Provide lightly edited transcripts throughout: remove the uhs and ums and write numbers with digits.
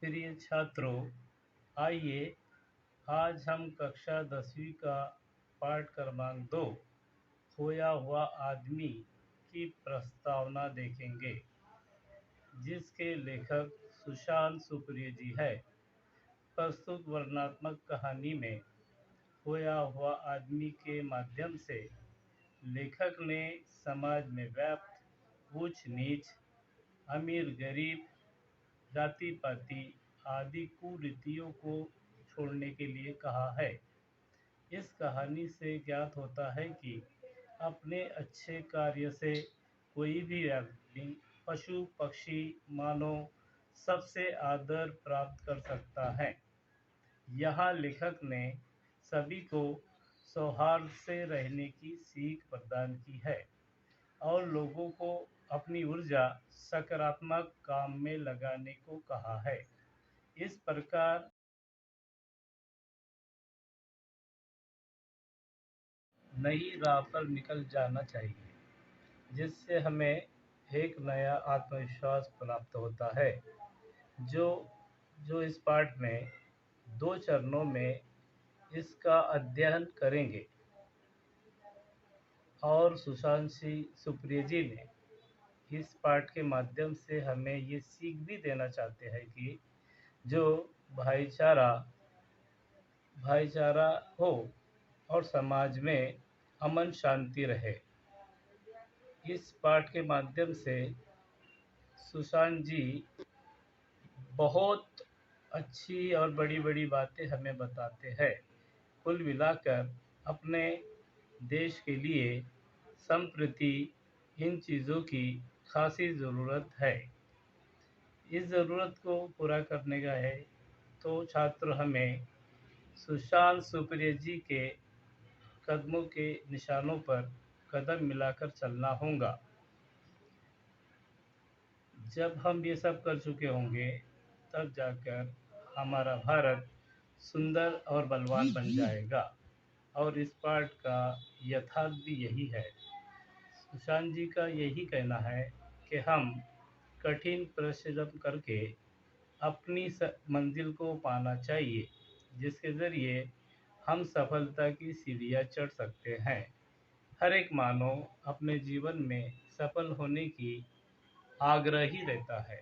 प्रिय छात्रों, आइए आज हम कक्षा 10वीं का पाठ क्रमांक 2 खोया हुआ आदमी की प्रस्तावना देखेंगे, जिसके लेखक सुशांत सुप्रिय जी है। प्रस्तुत वर्णनात्मक कहानी में खोया हुआ आदमी के माध्यम से लेखक ने समाज में व्याप्त ऊंच नीच, अमीर गरीब, जाति पाति आदि कुरीतियों को छोड़ने के लिए कहा है। इस कहानी से ज्ञात होता है कि अपने अच्छे कार्य से कोई भी व्यक्ति पशु पक्षी मानव सबसे आदर प्राप्त कर सकता है। यहाँ लेखक ने सभी को सौहार्द से रहने की सीख प्रदान की है और लोगों को अपनी ऊर्जा सकारात्मक काम में लगाने को कहा है। इस प्रकार नई राह पर निकल जाना चाहिए, जिससे हमें एक नया आत्मविश्वास प्राप्त होता है। जो जो इस पाठ में 2 चरणों में इसका अध्ययन करेंगे और सुशांत सिंह सुप्रिय जी ने इस पाठ के माध्यम से हमें ये सीख भी देना चाहते हैं कि जो भाईचारा भाईचारा हो और समाज में अमन शांति रहे। इस पाठ के माध्यम से सुशांत जी बहुत अच्छी और बड़ी-बड़ी बातें हमें बताते हैं। कुल मिलाकर अपने देश के लिए संप्रति इन चीज़ों की खासी ज़रूरत है। इस ज़रूरत को पूरा करने का है तो छात्र हमें सुशांत सुप्रिय जी के कदमों के निशानों पर कदम मिलाकर चलना होगा। जब हम ये सब कर चुके होंगे, तब जाकर हमारा भारत सुंदर और बलवान बन जाएगा और इस पाठ का यथार्थ भी यही है। सुशांत जी का यही कहना है कि हम कठिन परिश्रम करके अपनी मंजिल को पाना चाहिए, जिसके ज़रिए हम सफलता की सीढ़ियाँ चढ़ सकते हैं। हर एक मानव अपने जीवन में सफल होने की आग्रही रहता है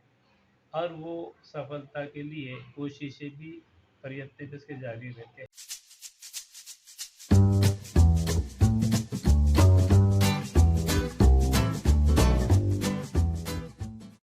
और वो सफलता के लिए कोशिशें भी प्रयत्न भी उसके जारी रहते हैं।